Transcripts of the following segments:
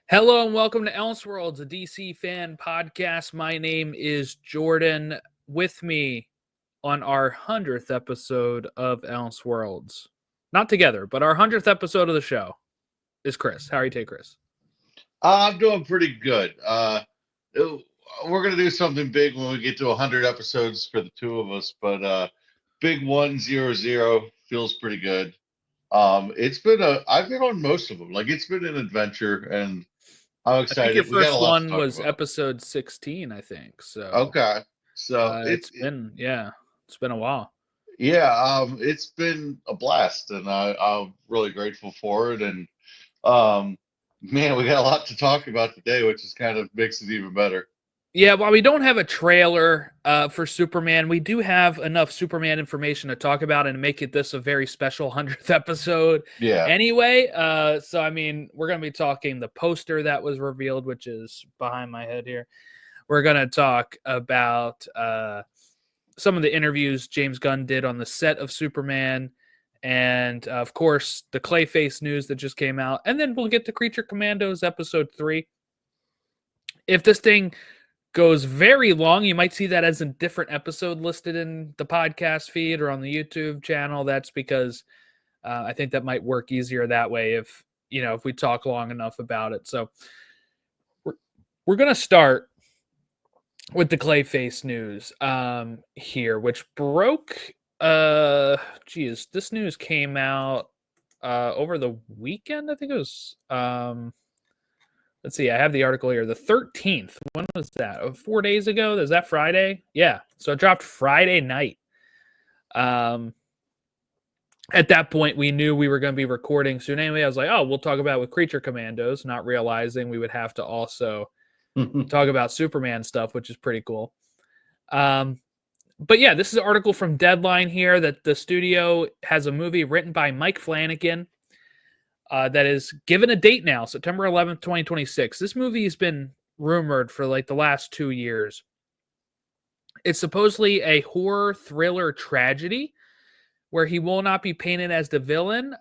Hello and welcome to Elseworlds, a DC fan podcast. My name is Jordan. With me on our 100th episode of Elseworlds, not together, but our 100th episode of the show is Chris. How are you today, Chris? I'm doing pretty good. We're gonna do something big when we get to 100 episodes for the two of us, but big 100 feels pretty good. I've been on most of them. Like it's been an adventure, and I'm I think your excited. We got a first lot to one talk was about. episode 16, I think. So Okay, so it's been, it's been a while. it's been a blast, and I'm really grateful for it. And um, man, we got a lot to talk about today, which is kind of makes it even better. Yeah, while we don't have a trailer for Superman, we do have enough Superman information to talk about and make it this a very special 100th episode Yeah. anyway. So, I mean, we're going to be talking the poster that was revealed, which is behind my head here. We're going to talk about some of the interviews James Gunn did on the set of Superman. And, of course, the Clayface news that just came out. And then we'll get to Creature Commandos episode 3. If this thing goes very long, you might see that as a different episode listed in the podcast feed or on the YouTube channel. That's because I think that might work easier that way if we talk long enough about it. So we're going to start with the Clayface news here, which broke. This news came out over the weekend. I think it was. Let's see. I have the article here. The 13th. When was that? 4 days ago. Is that Friday? Yeah. So it dropped Friday night. At that point, we knew we were going to be recording soon. Anyway, I was like, "Oh, we'll talk about it with Creature Commandos," not realizing we would have to also talk about Superman stuff, which is pretty cool. But yeah, this is an article from Deadline here that the studio has a movie written by Mike Flanagan. That is given a date now, September 11th, 2026. This movie has been rumored for like the last 2 years. It's supposedly a horror thriller tragedy where he will not be painted as the villain.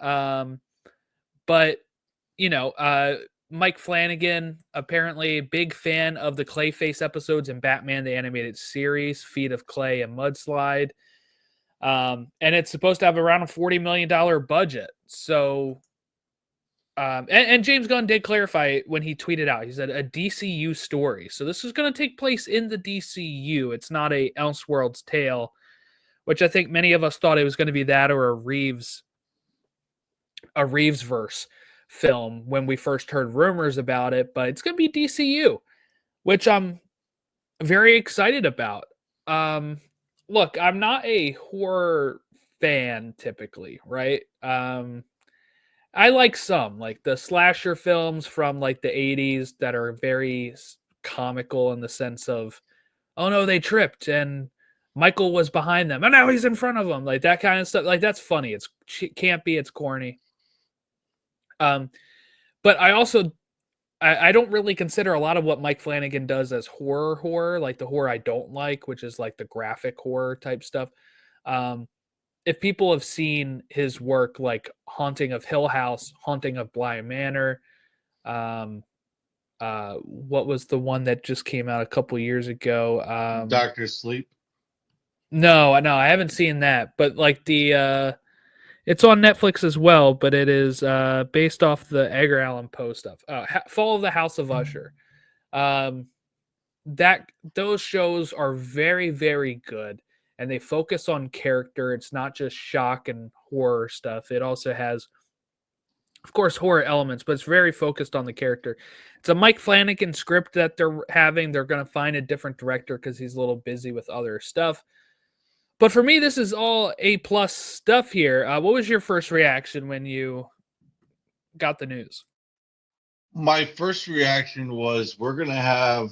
But, Mike Flanagan, apparently a big fan of the Clayface episodes in Batman, the animated series, Feet of Clay and Mudslide. And it's supposed to have around a $40 million budget. So and James Gunn did clarify when he tweeted out. He said a DCU story. So this is going to take place in the DCU. It's not a Elseworlds tale, which I think many of us thought it was going to be that or a Reevesverse film when we first heard rumors about it. But it's going to be DCU, which I'm very excited about. Look, I'm not a horror fan typically, right? I like some, like the slasher films from like the 80s that are very comical in the sense of, oh no, they tripped and Michael was behind them and now he's in front of them. Like that kind of stuff. Like that's funny. It's campy, it's corny. But I don't really consider a lot of what Mike Flanagan does as horror, like the horror I don't like, which is like the graphic horror type stuff. If people have seen his work like Haunting of Hill House, Haunting of Bly Manor, what was the one that just came out a couple years ago? Doctor Sleep. No, I haven't seen that, but like it's on Netflix as well, but it is based off the Edgar Allan Poe stuff. Fall of the House of Usher. Um, that those shows are very, very good, and they focus on character. It's not just shock and horror stuff. It also has, of course, horror elements, but it's very focused on the character. It's a Mike Flanagan script that they're having. They're going to find a different director because he's a little busy with other stuff. But for me, this is all A+ stuff here. What was your first reaction when you got the news? My first reaction was we're going to have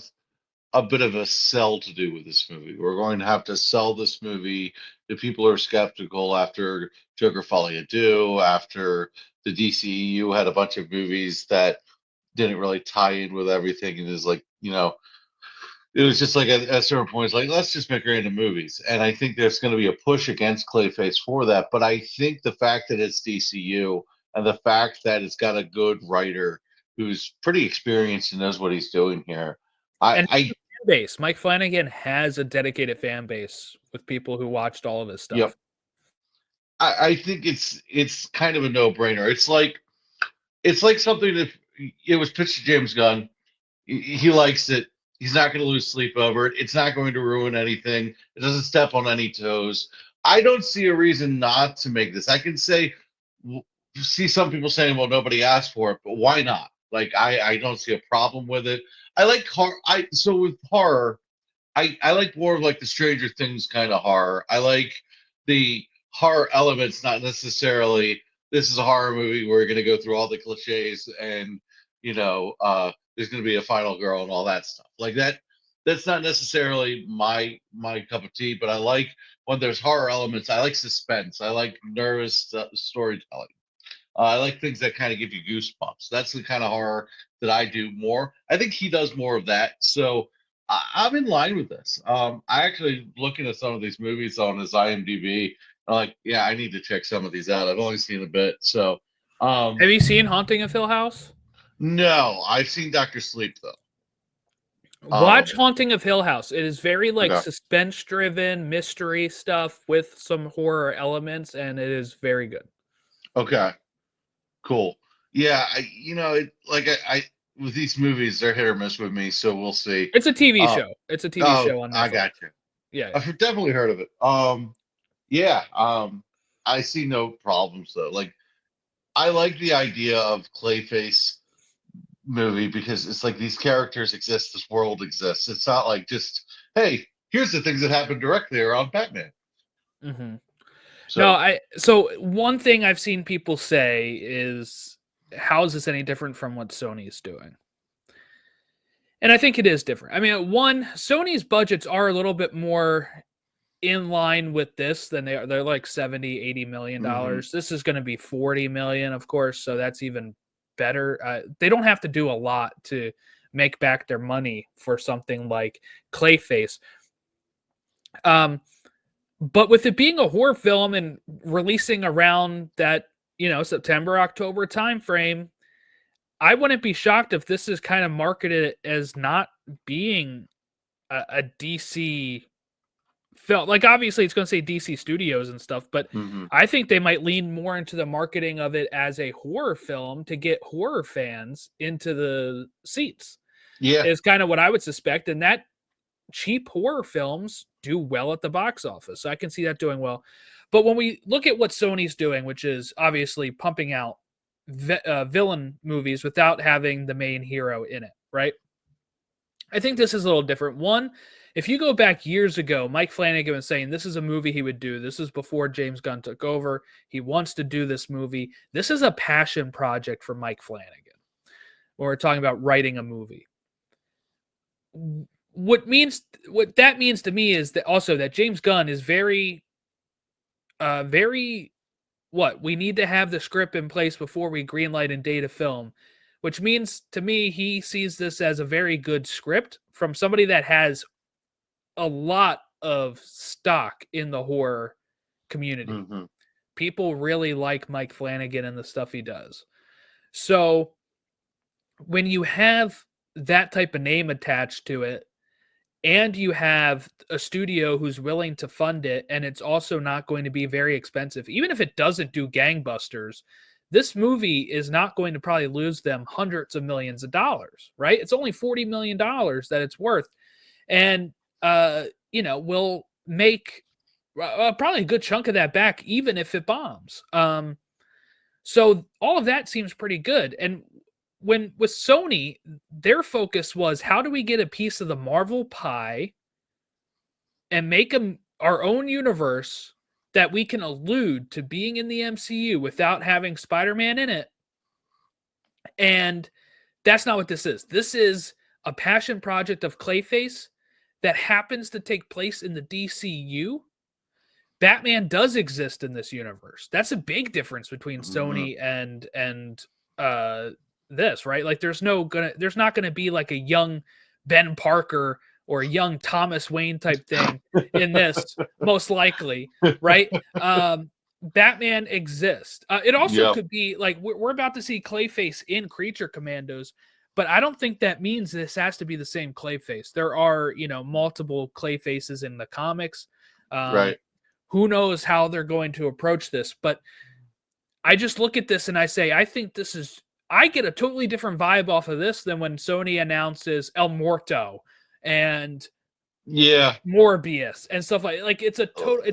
a bit of a sell to do with this movie. We're going to have to sell this movie to people who are skeptical after Joker Folie à Deux, after the DCEU had a bunch of movies that didn't really tie in with everything and is like, it was just like at certain points, like, let's just make random movies. And I think there's going to be a push against Clayface for that. But I think the fact that it's DCU and the fact that it's got a good writer who's pretty experienced and knows what he's doing here. And I fan base. Mike Flanagan has a dedicated fan base with people who watched all of his stuff. Yep. I think it's kind of a no brainer. It's like something that it was pitched to James Gunn. He likes it. He's not going to lose sleep over it. It's not going to ruin anything. It doesn't step on any toes. I don't see a reason not to make this. I can see some people saying, "Well, nobody asked for it," but why not? Like, I don't see a problem with it. I like horror. So with horror, I like more of like the Stranger Things kind of horror. I like the horror elements, not necessarily this is a horror movie where we're going to go through all the cliches and there's going to be a final girl and all that stuff like that. That's not necessarily my cup of tea, but I like when there's horror elements. I like suspense. I like nervous storytelling. I like things that kind of give you goosebumps. That's the kind of horror that I do more. I think he does more of that. So I'm in line with this. I actually looking at some of these movies on his IMDb. I'm like, yeah, I need to check some of these out. I've only seen a bit. So, Have you seen Haunting of Hill House? no, I've seen Doctor Sleep though. Watch Haunting of Hill House. It is very Okay. suspense-driven mystery stuff with some horror elements, and it is very good. Okay. Cool. Yeah, I with these movies, they're hit or miss with me, so we'll see. It's a TV show. It's a TV show on Netflix. I got you. Yeah, I've definitely heard of it. Yeah. I see no problems though. Like, I like the idea of Clayface movie because it's like these characters exist, this world exists. It's not like just, hey, here's the things that happen directly around Batman. Mm-hmm. So, So one thing I've seen people say is, how is this any different from what Sony's doing? And I think it is different. I mean, one, Sony's budgets are a little bit more in line with this than they are. They're like 70, 80 million dollars. This is going to be 40 million, of course. So that's even better. They don't have to do a lot to make back their money for something like Clayface. But with it being a horror film and releasing around that, September, October timeframe, I wouldn't be shocked if this is kind of marketed as not being a DC film. Like, obviously, it's going to say DC Studios and stuff, but I think they might lean more into the marketing of it as a horror film to get horror fans into the seats. yeah, Is kind of what I would suspect, and that cheap horror films do well at the box office. So I can see that doing well. But when we look at what Sony's doing, which is obviously pumping out villain movies without having the main hero in it, right? I think this is a little different. One, if you go back years ago, Mike Flanagan was saying this is a movie he would do. This is before James Gunn took over. He wants to do this movie. This is a passion project for Mike Flanagan when we're talking about writing a movie. What that means to me is that also that James Gunn is very we need to have the script in place before we greenlight and date a film, which means to me he sees this as a very good script from somebody that has a lot of stock in the horror community. People really like Mike Flanagan and the stuff he does. So when you have that type of name attached to it, and you have a studio who's willing to fund it, and it's also not going to be very expensive. Even if it doesn't do gangbusters, this movie is not going to probably lose them hundreds of millions of dollars, right? It's only $40 million that it's worth. And, will make probably a good chunk of that back, even if it bombs. So all of that seems pretty good. And with Sony, their focus was, how do we get a piece of the Marvel pie and make them our own universe that we can allude to being in the MCU without having Spider-Man in it? And that's not what this is. This is a passion project of Clayface that happens to take place in the DCU. Batman does exist in this universe. That's a big difference between Sony and this, right? Like, there's not gonna be like a young Ben Parker or a young Thomas Wayne type thing in this, most likely, right? Batman exists. It also Yep. could be like we're about to see Clayface in Creature Commandos, but I don't think that means this has to be the same Clayface. There are, multiple Clayfaces in the comics. Right. Who knows how they're going to approach this, but I just look at this and I say, I get a totally different vibe off of this than when Sony announces El Muerto and Yeah. Morbius and stuff like it's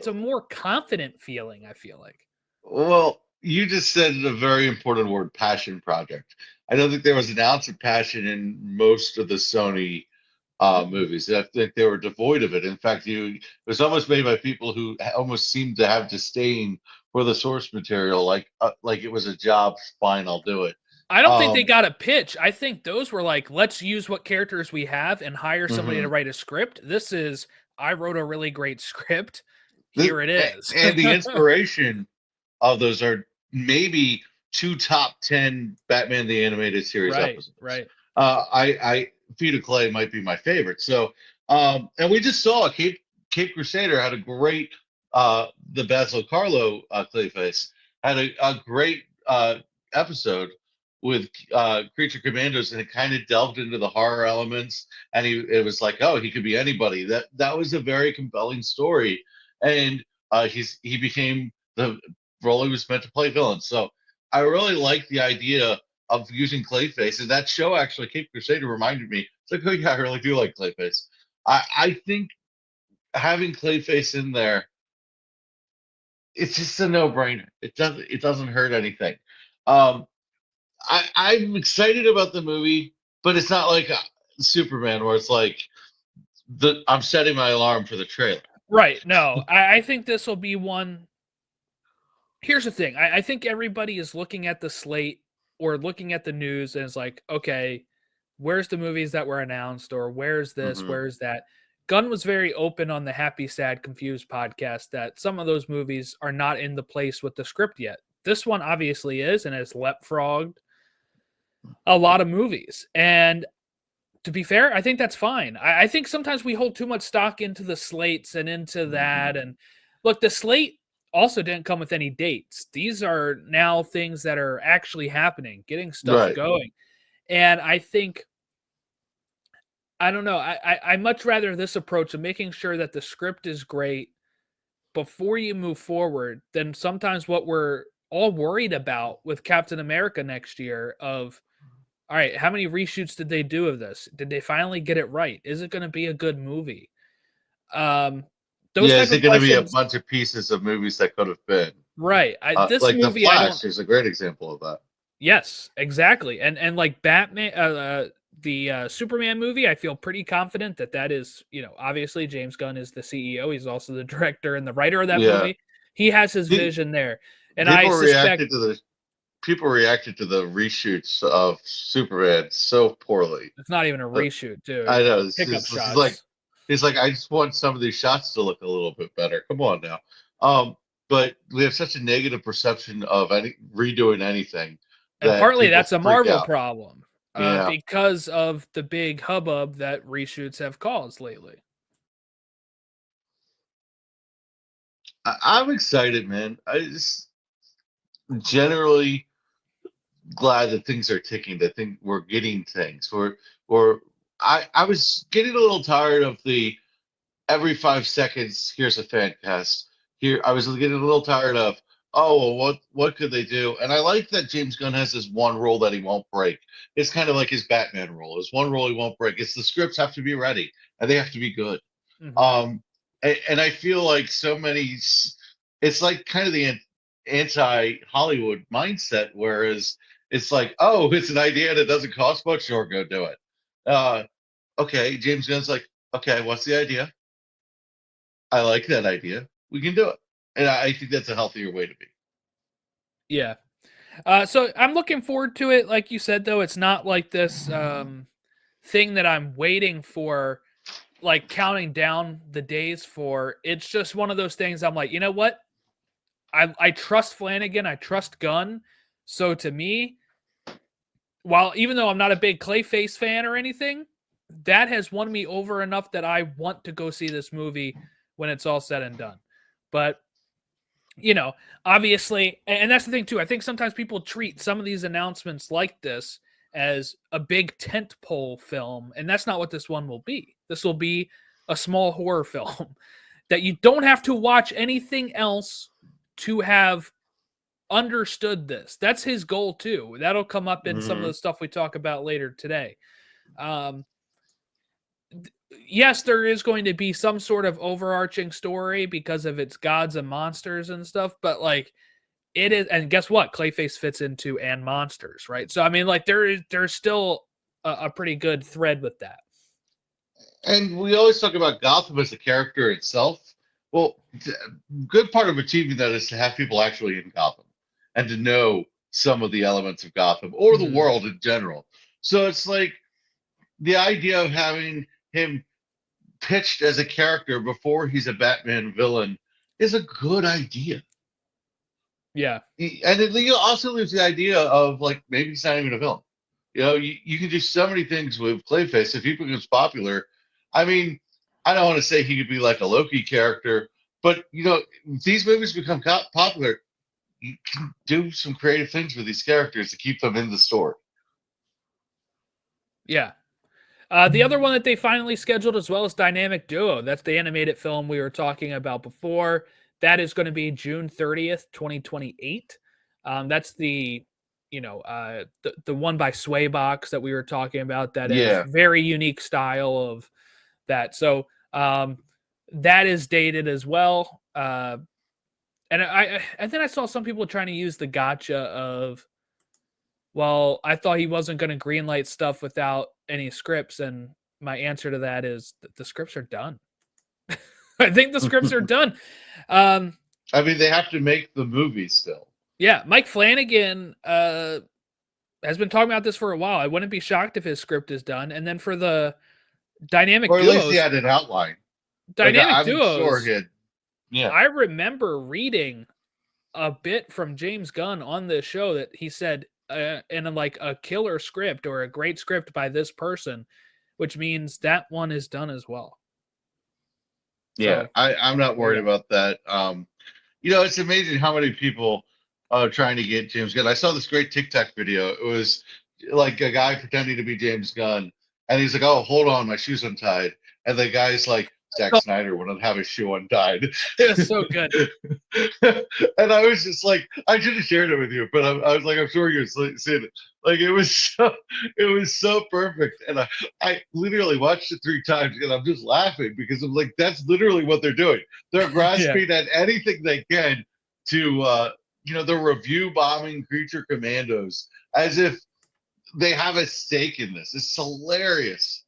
a more confident feeling, I feel like. Well, you just said a very important word, passion project. I don't think there was an ounce of passion in most of the Sony movies. I think they were devoid of it. In fact, it was almost made by people who almost seemed to have disdain for the source material, like it was a job. Fine, I'll do it. I don't think they got a pitch. I think those were like, let's use what characters we have and hire somebody to write a script. This is, I wrote a really great script. Here it is. And the inspiration of those are maybe 2 top 10 Batman the Animated Series episodes. Right. I Feet of Clay might be my favorite. So, and we just saw Cape Crusader had a great the Basil Carlo Clayface had a great episode with Creature Commandos, and it kind of delved into the horror elements. And it was like, oh, he could be anybody. That was a very compelling story, and he became the role he was meant to play, villain. So I really like the idea of using Clayface, and that show actually, Cape Crusader, reminded me. It's like, oh yeah, I really do like Clayface. I think having Clayface in there, it's just a no-brainer. It doesn't hurt anything. I'm excited about the movie, but it's not like Superman where it's like I'm setting my alarm for the trailer. Right. No, I think this will be one. Here's the thing. I think everybody is looking at the slate or looking at the news and is like, okay, where's the movies that were announced, or where's this, where's that? Gunn was very open on the Happy, Sad, Confused podcast that some of those movies are not in the place with the script yet. This one obviously is, and has leapfrogged a lot of movies. And to be fair, I think that's fine. I think sometimes we hold too much stock into the slates and into that. And look, the slate also didn't come with any dates. These are now things that are actually happening, getting stuff going. And I think, I don't know, I much rather this approach of making sure that the script is great before you move forward than sometimes what we're all worried about with Captain America next year of, all right, how many reshoots did they do of this? Did they finally get it right? Is it going to be a good movie? Those type Is it of going to be a questions. bunch of pieces of movies that could have been? Right. This Like The movie, I don't. Flash is a great example of that. Yes, exactly. And like Batman, the Superman movie, I feel pretty confident that is, obviously James Gunn is the CEO. He's also the director and the writer of that movie. He has his vision there. And I suspect people reacted to the reshoots of Superman so poorly. it's not even a reshoot, dude. I know. Pickup This is shots. it's like, I just want some of these shots to look a little bit better. Come on now. But we have such a negative perception of redoing anything And that partly people that's a freak Marvel out. problem, Yeah. because of the big hubbub that reshoots have caused lately. I'm excited, man. I just generally glad that things are ticking. That we're getting things. I was getting a little tired of the every 5 seconds here's a fan cast. Here I was getting a little tired of, oh well, what could they do? And I like that James Gunn has this one rule that he won't break. It's kind of like his Batman rule. It's one rule he won't break. It's the scripts have to be ready and they have to be good. And I feel like so many, it's like kind of the anti-Hollywood mindset, whereas it's like, oh, it's an idea that doesn't cost much, sure, go do it. Okay, James Gunn's like, okay, what's the idea? I like that idea. We can do it. And I think that's a healthier way to be. Yeah. So I'm looking forward to it. Like you said, though, it's not like this thing that I'm waiting for, like counting down the days for. It's just one of those things I'm like, you know what? I trust Flanagan. I trust Gunn. So to me, even though I'm not a big Clayface fan or anything, that has won me over enough that I want to go see this movie when it's all said and done. But you know, obviously, and that's the thing too. I think sometimes people treat some of these announcements like this as a big tentpole film, and that's not what this one will be. This will be a small horror film that you don't have to watch anything else to have understood this. That's his goal too. That'll come up in some of the stuff we talk about later today. Um, yes, there is going to be some sort of overarching story because of its gods and monsters and stuff, but like it is, and guess what? Clayface fits into and monsters, right? So I mean, like there's still a pretty good thread with that. And we always talk about Gotham as a character itself. Well, good part of achieving that is to have people actually in Gotham and to know some of the elements of Gotham or the world in general. So it's like the idea of having him pitched as a character before he's a Batman villain is a good idea. Yeah. And it also leaves the idea of like maybe he's not even a villain. You know, you can do so many things with Clayface. If he becomes popular, I mean, I don't want to say he could be like a Loki character, but you know, if these movies become popular, you can do some creative things with these characters to keep them in the story. Yeah. The other one that they finally scheduled as well is Dynamic Duo. That's the animated film we were talking about before. That is going to be June 30th, 2028. That's the, the one by Swaybox that we were talking about that is very unique style of that. So that is dated as well. And then I saw some people trying to use the gotcha of, well, I thought he wasn't going to greenlight stuff without any scripts, and my answer to that is that the scripts are done. I think the scripts are done. I mean, they have to make the movie still. Yeah, Mike Flanagan has been talking about this for a while. I wouldn't be shocked if his script is done. And then for the Dynamic Duos, or at Duos, least he had an outline. Dynamic Duos, sure he had, I remember reading a bit from James Gunn on this show that he said in like a killer script or a great script by this person, which means that one is done as well. Yeah, so, I'm not worried about that. You know, it's amazing how many people are trying to get James Gunn. I saw this great TikTok video. It was like a guy pretending to be James Gunn, and he's like, "Oh, hold on, my shoe's untied," and the guy's like, Zack Snyder wouldn't have his shoe untied. It was so good. And I was just like, I should have shared it with you, but I was like, I'm sure you've seen it. Like it was so perfect. And I literally watched it 3 times and I'm just laughing because I'm like, that's literally what they're doing. They're grasping at anything they can to they're review bombing Creature Commandos as if they have a stake in this. It's hilarious.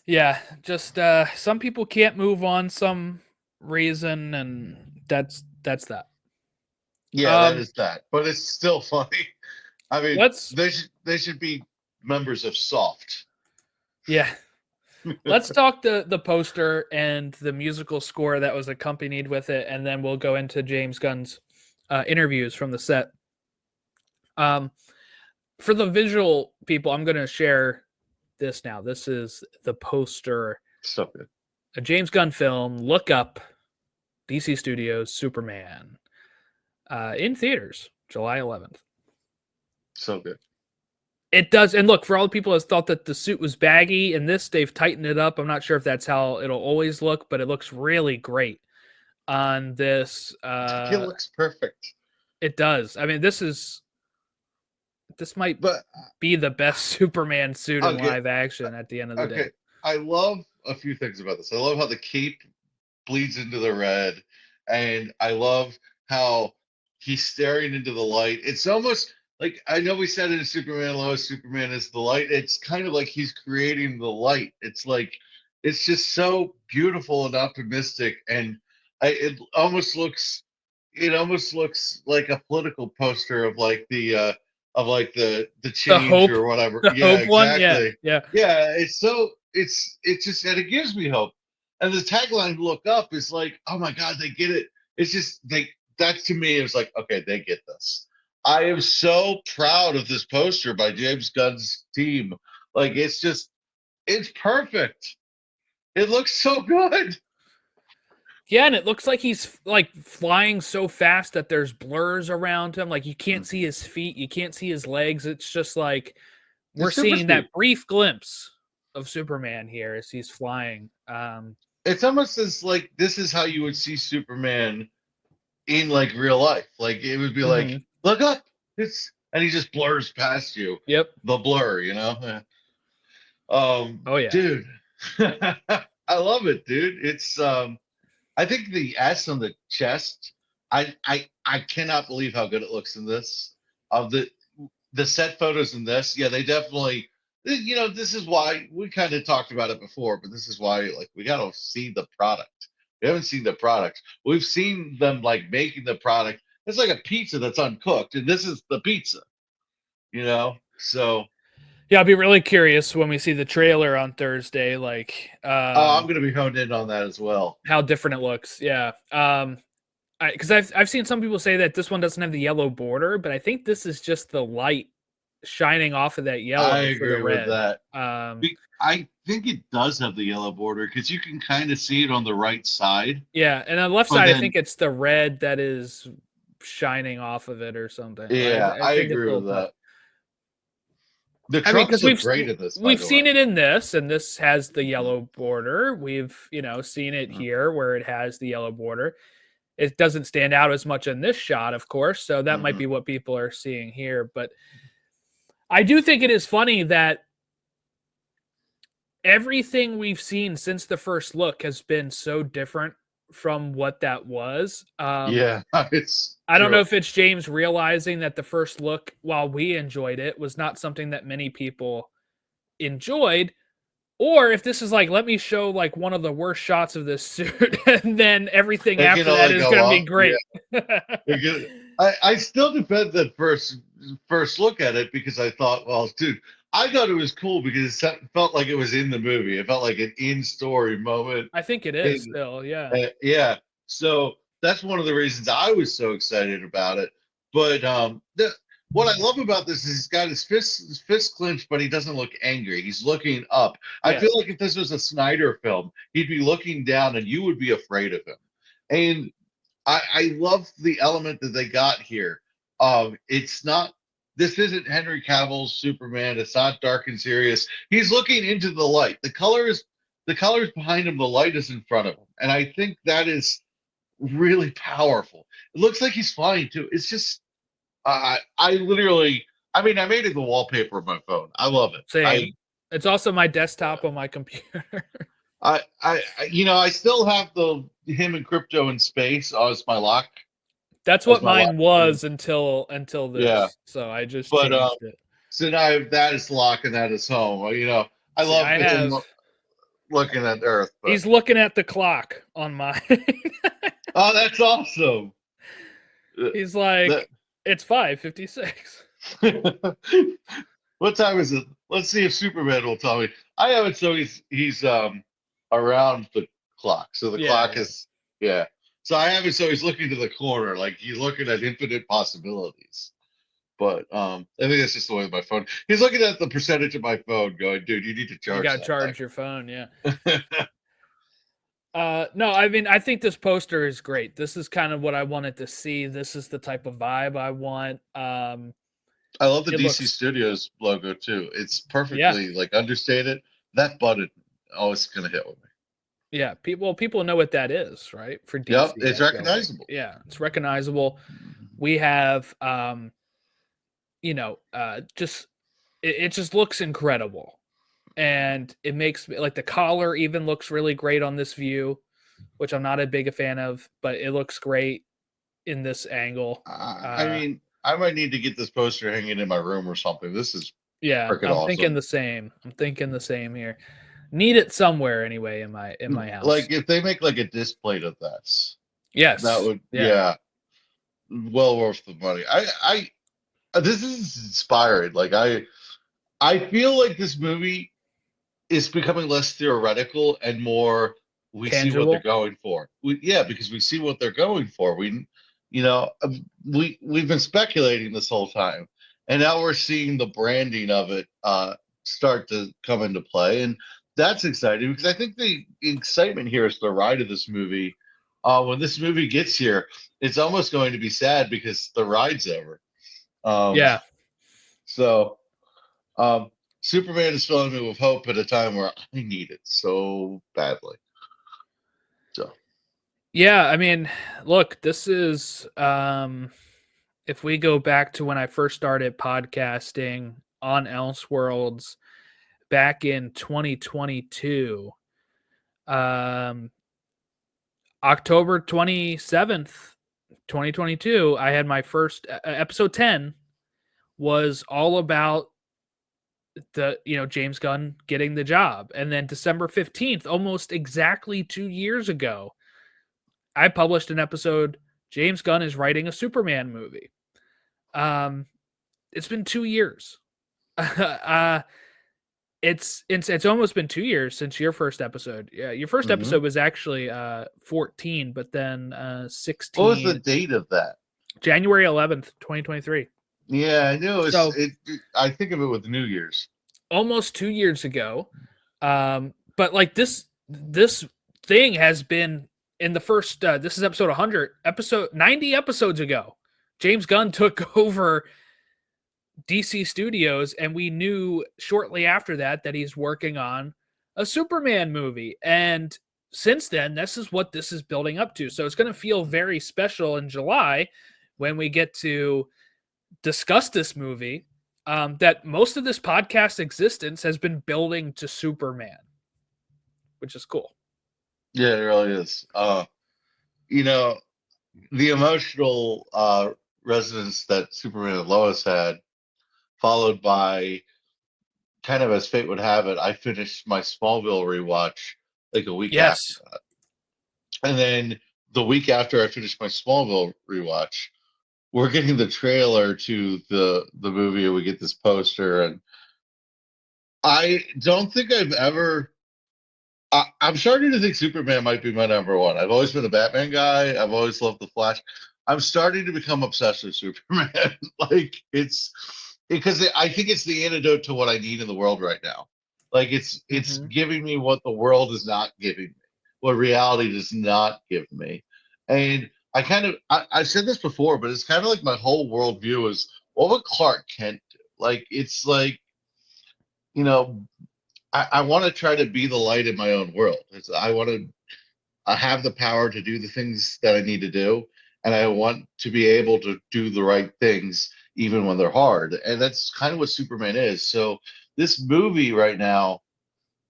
Yeah, just some people can't move on some reason, and that's that. Yeah, that is that. But it's still funny. I mean, they should be members of Soft. Yeah. Let's talk the poster and the musical score that was accompanied with it, and then we'll go into James Gunn's interviews from the set. For the visual people, I'm going to share this now. This is the poster. So good. A James Gunn film. Look up DC Studios Superman in theaters July 11th. So good. It does. And look, for all the people that thought that the suit was baggy, in this, they've tightened it up. I'm not sure if that's how it'll always look, but it looks really great on this. It looks perfect. It does. I mean, this might be the best Superman suit in live action at the end of the day. I love a few things about this. I love how the cape bleeds into the red, and I love how he's staring into the light. It's almost like, I know we said in Superman Lois, Superman is the light. It's kind of like he's creating the light. It's like, it's just so beautiful and optimistic, and it almost looks like a political poster of like the change or whatever. Yeah, exactly. Yeah. It's just, and it gives me hope. And the tagline "Look Up" is like, oh my God, they get it. It's just that to me is like, okay, they get this. I am so proud of this poster by James Gunn's team. Like, it's perfect. It looks so good. Yeah, and it looks like he's like flying so fast that there's blurs around him. Like you can't see his feet, you can't see his legs. It's just like we're It's super seeing speed. that brief glimpse of Superman here as he's flying. It's almost as like this is how you would see Superman in like real life. Like it would be like, Mhm. look up, and he just blurs past you. Yep. The blur, you know. Oh yeah. Dude, I love it, dude. It's I think the S on the chest, I cannot believe how good it looks in this. Of the set photos in this, yeah, they definitely, you know, this is why we kind of talked about it before, but this is why like we got to see the product. We haven't seen the product. We've seen them like making the product. It's like a pizza that's uncooked, and this is the pizza, you know. So, Yeah, I'll be really curious when we see the trailer on Thursday, like I'm gonna be honed in on that as well. how different it looks. Yeah. Because I've seen some people say that this one doesn't have the yellow border, but I think this is just the light shining off of that I yellow for the agree with red. that. I think it does have the yellow border because you can kind of see it on the right side. Yeah, and on the left But side, I then, think it's the red that is shining off of it or something. yeah, I I think it's a agree little with tough. that. The I mean, trunks because look great in this, by we've the way. seen it in this, and this has the Mhm, yellow border. We've seen it mhm, here where it has the yellow border. It doesn't stand out as much in this shot, of course, so that might mhm. be what people are seeing here. But I do think it is funny that everything we've seen since the first look has been so different from what that was. Yeah, it's I don't know true. if it's James realizing that the first look, while we enjoyed it, was not something that many people enjoyed, or if this is like, let me show like one of the worst shots of this suit, and then everything It can after that only is go going to be up. Yeah, great. I still defend that first look at it because I thought, well, dude, I thought it was cool because it felt like it was in the movie. It felt like an in-story moment. I think it is In, still, yeah, yeah, so that's one of the reasons I was so excited about it. But what I love about this is he's got his fist clenched, but he doesn't look angry. He's looking up. I yes. feel like if this was a Snyder film, he'd be looking down, and you would be afraid of him. And I love the element that they got here. It's not. This isn't Henry Cavill's Superman. It's not dark and serious. He's looking into the light. The colors behind him. The light is in front of him, and I think that is really powerful. It looks like he's flying too. It's just. I literally. I mean, I made it the wallpaper of my phone. I love it. I Same. It's also my desktop on my computer. I still have the him and crypto in space as my lock That's as what my lock mine screen. was until Yeah, this. So I just but changed it. so now that is lock and that is home. Well, I See, love I him have looking at Earth, but he's looking at the clock on mine. oh, that's awesome. Uh, He's That like, it's 5:56. what time is it? Let's see if Superman will tell me. I have it so he's around the clock. So the Yeah, clock yeah. is yeah. So I have it so he's looking to the corner, like he's looking at infinite possibilities. But I think that's just the way with my phone. He's looking at the percentage of my phone, going, "Dude, you need to You charge gotta that charge your phone, yeah. thing." No, I mean, I think this poster is great. This is kind of what I wanted to see. This is the type of vibe I want. I love the It DC looks, Studios logo too. It's yeah, perfectly like understated. That button always gonna hit with me. yeah. People know what that is, right? For Yep, DC, it's I feel like, recognizable. yeah, it's recognizable. We have, just it just looks incredible, and it makes me like the collar even looks really great on this view, which I'm not a big a fan of, but it looks great in this angle. I Uh, mean, I might need to get this poster hanging in my room or something. This is yeah, freaking I'm thinking awesome. the same. I'm thinking the same here. Need it somewhere anyway in my house. Like if they make like a display of that Yes. would Yeah. yeah, well worth the money. This is inspired. Like I feel like this movie is becoming less theoretical and more we see what they're Tangible. going for. Yeah, because we see what they're going for. You know, we've been speculating this whole time, and now we're seeing the branding of it start to come into play, and that's exciting because I think the excitement here is the ride of this movie when this movie gets here, it's almost going to be sad because the ride's over. Yeah. So, Superman is filling me with hope at a time where I need it so badly. So, Yeah, I mean, look, this is if we go back to when I first started podcasting on Elseworlds back in 2022, October 27th, 2022, I had my first episode 10 was all about the James Gunn getting the job. And then December 15th, almost exactly 2 years ago, I published an episode. James Gunn is writing a Superman movie. It's been 2 years. It's almost been 2 years since your first episode. Yeah, your first episode was actually 14, but then 16. What was the date of that? January 11th, 2023. Yeah, I knew. I think of it with New Year's. Almost 2 years ago. But like this thing has been in the first this is episode 100, episode 90 episodes ago. James Gunn took over DC Studios, and we knew shortly after that he's working on a Superman movie. And since then, this is what this is building up to. So it's going to feel very special in July when we get to discuss this movie. That most of this podcast existence has been building to Superman, which is cool. Yeah, it really is. The emotional resonance that Superman and Lois had, followed by, kind of as fate would have it, I finished my Smallville rewatch like a week after that. And then the week after I finished my Smallville rewatch, we're getting the trailer to the movie, and we get this poster, and I don't think I've ever. I'm starting to think Superman might be my number one. I've always been a Batman guy. I've always loved the Flash. I'm starting to become obsessed with Superman. Like, it's because I think it's the antidote to what I need in the world right now. Like, it's giving me what the world is not giving me, what reality does not give me. And I've said this before, but it's kind of like my whole worldview is, what would Clark Kent do? Like, it's like, I want to try to be the light in my own world. I want to have the power to do the things that I need to do, and I want to be able to do the right things even when they're hard. And that's kind of what Superman is. So this movie right now,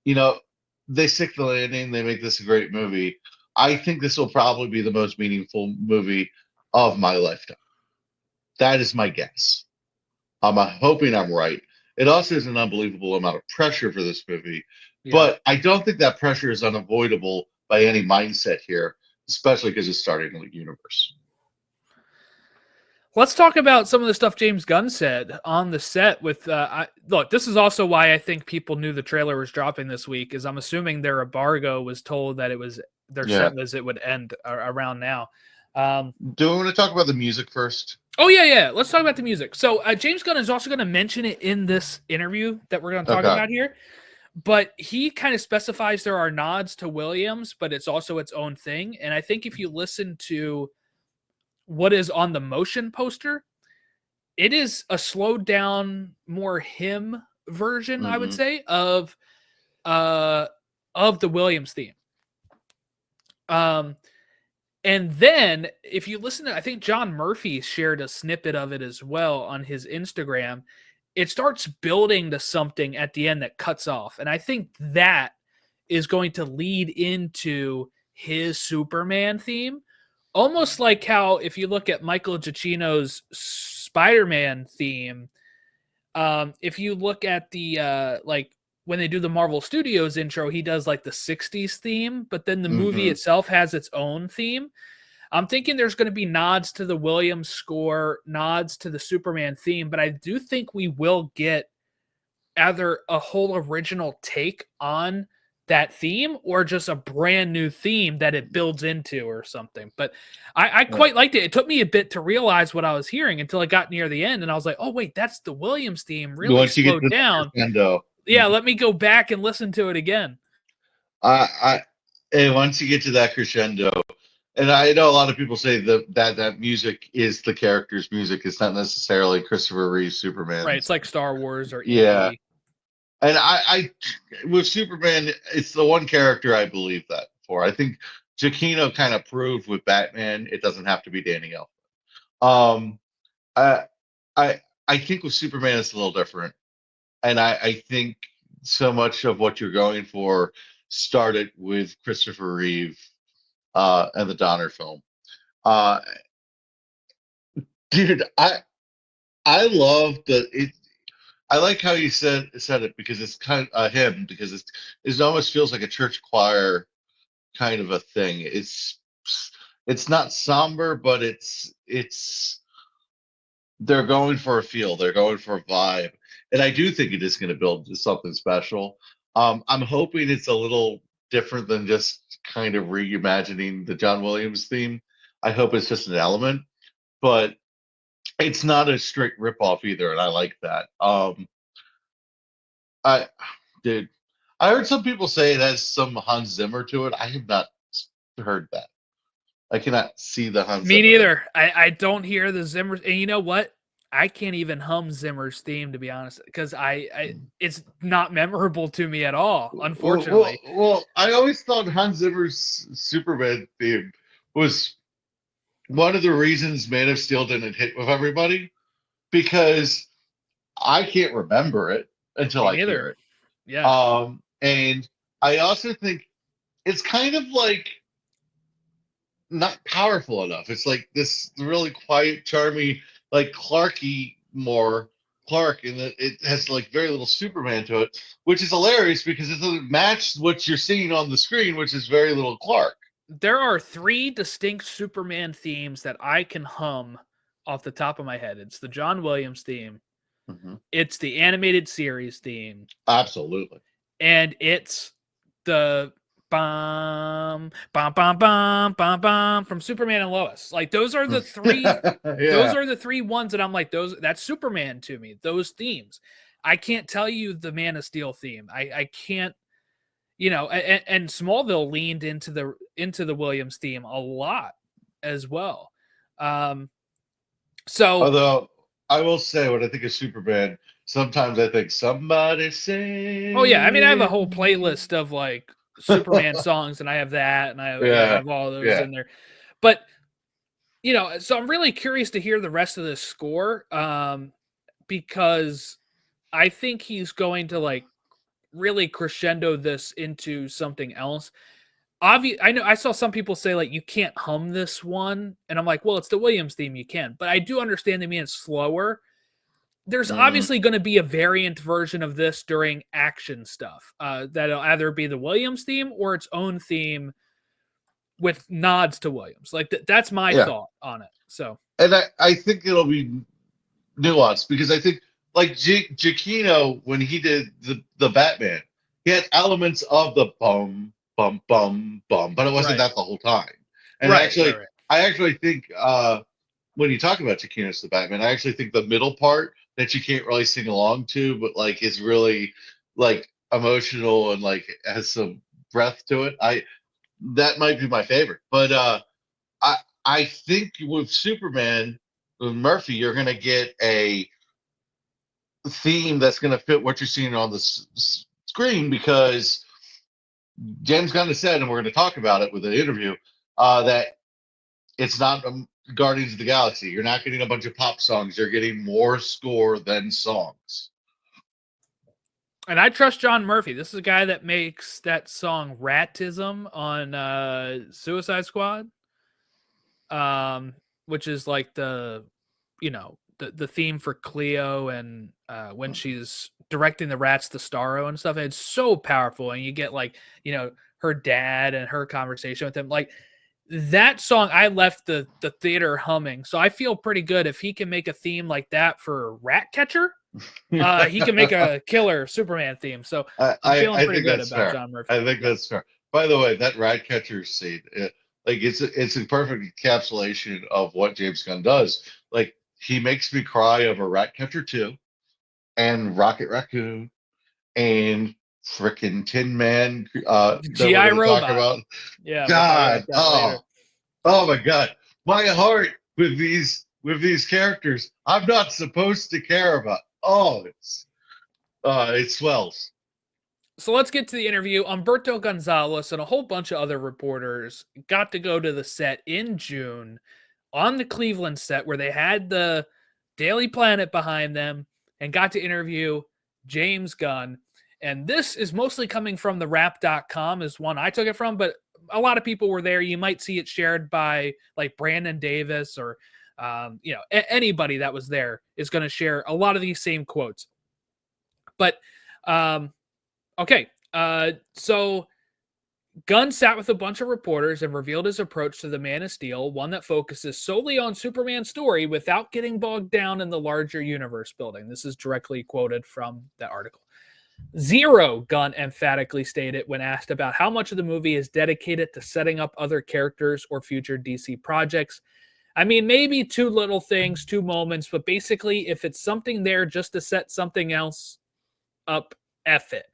they stick the landing, they make this a great movie. I think this will probably be the most meaningful movie of my lifetime. That is my guess. I'm hoping I'm right. It also is an unbelievable amount of pressure for this movie, but I don't think that pressure is unavoidable by any mindset here, especially because it's starting a new universe. Let's talk about some of the stuff James Gunn said on the set with look, this is also why I think people knew the trailer was dropping this week, is I'm assuming their embargo was told that their set visit would end around now. Do we want to talk about the music first? Oh, yeah. Let's talk about the music. So James Gunn is also going to mention it in this interview that we're going to talk about here. But he kind of specifies there are nods to Williams, but it's also its own thing. And I think if you listen to what is on the motion poster, it is a slowed down, more hymn version, I would say, of the Williams theme. And then if you listen to, I think John Murphy shared a snippet of it as well on his Instagram, it starts building to something at the end that cuts off. And I think that is going to lead into his Superman theme. Almost like how, if you look at Michael Giacchino's Spider-Man theme, if you look at the, like when they do the Marvel Studios intro, he does like the 60s theme, but then the movie itself has its own theme. I'm thinking there's going to be nods to the Williams score, nods to the Superman theme, but I do think we will get either a whole original take on that theme or just a brand new theme that it builds into or something. But I quite liked it. It took me a bit to realize what I was hearing until I got near the end, and I was like, oh, wait, that's the Williams theme. Really slowed down. Yeah, let me go back and listen to it again. And once you get to that crescendo, And I know a lot of people say that music is the character's music. It's not necessarily Christopher Reeve Right. It's Superman's. like Star Wars or Yeah. E.T. And I with Superman, it's the one character I believe that for. I think Giacchino kind of proved with Batman it doesn't have to be Danny Elfman. Um, I I I think with Superman it's a little different, and I think so much of what you're going for started with Christopher Reeve and the Donner film. Uh, dude, I love the it. I like how you said it because it's kind of him because it almost feels like a church choir kind of a thing. It's not somber, but it's they're going for a feel, they're going for a vibe, and I do think it is going to build to something special. I'm hoping it's a little different than just kind of reimagining the John Williams theme. I hope it's just an element, but it's not a strict ripoff either, and I like that. I did. I heard some people say it has some Hans Zimmer to it. I have not heard that. I cannot see the Hans Me Zimmer in it. neither. I don't hear the Zimmer. And you know what? I can't even hum Zimmer's theme, to be honest, because I it's not memorable to me at all, unfortunately. I always thought Hans Zimmer's Superman theme was one of the reasons Man of Steel didn't hit with everybody because I can't remember it until Me I hear neither. it. Yeah. And I also think it's kind of like not powerful enough. It's like this really quiet, charming, like Clarky more Clark, and it has like very little Superman to it, which is hilarious because it doesn't match what you're seeing on the screen, which is very little Clark. There are 3 distinct Superman themes that I can hum off the top of my head. It's the John Williams theme, Mhm. it's the animated series theme, Absolutely. and it's the bum bum bum bum bum bum from Superman and Lois. Like those are the 3 those Yeah. are the 3 ones that I'm like that's Superman to me. Those themes. I can't tell you the Man of Steel theme. I can't, and Smallville leaned into the Williams theme a lot as well. Um so Although I will say, when I think of Superman, sometimes I think somebody oh yeah, I mean I have a save whole me. playlist of like Superman songs and I have that and I Yeah, have all those yeah. in there. But so I'm really curious to hear the rest of this score, because I think he's going to like really crescendo this into something else. I know I saw some people say like you can't hum this one, and I'm like, well, it's the Williams theme, you can, but I do understand they mean it's slower. There's Mm, obviously going to be a variant version of this during action stuff. That'll either be the Williams theme or its own theme with nods to Williams. Like that's my yeah. thought on it. So And I think it'll be nuanced because I think like Giacchino when he did the Batman, he had elements of the bum bum bum bum, but it wasn't right, that the whole time. And right, right, actually, right. I actually think when you talk about Giacchino's the Batman, I actually think the middle part that you can't really sing along to, but like is really like emotional and like has some breath to it. I That might be my favorite, but I I think with Superman with Murphy, you're going to get a theme that's going to fit what you're seeing on the screen because James Gunn has said, and we're going to talk about it with the interview, that it's not Guardians of the Galaxy. You're not getting a bunch of pop songs. You're getting more score than songs. And I trust John Murphy. This is a guy that makes that song Ratism on Suicide Squad. Which is like the theme for Cleo and when she's directing the rats to Starro and stuff. And it's so powerful, and you get like her dad and her conversation with him. Like that song, I left the theater humming. So I feel pretty good if he can make a theme like that for Ratcatcher. He can make a killer Superman theme. So I'm feeling I pretty think good that's about fair. John Murphy. I think Yeah. that's fair. By the way, that Ratcatcher scene, like it's a perfect encapsulation of what James Gunn does. Like he makes me cry over Ratcatcher 2 and Rocket Raccoon and frickin' Tin Man that we're GI gonna talk Robot. about. Yeah, we'll talk about God, that later. oh, Oh my god, my heart with these characters, I'm not supposed to care about. Oh, it swells. So let's get to the interview. Humberto Gonzalez and a whole bunch of other reporters got to go to the set in June on the Cleveland set where they had the Daily Planet behind them and got to interview James Gunn. And this is mostly coming from the rap.com is one I took it from, but a lot of people were there. You might see it shared by like Brandon Davis or anybody that was there is going to share a lot of these same quotes. But okay, so Gunn sat with a bunch of reporters and revealed his approach to the Man of Steel, one that focuses solely on Superman's story without getting bogged down in the larger universe building. This is directly quoted from the article. Zero, Gunn emphatically stated when asked about how much of the movie is dedicated to setting up other characters or future DC projects. I mean, maybe two little things, two moments, but basically, if it's something there just to set something else up, F it.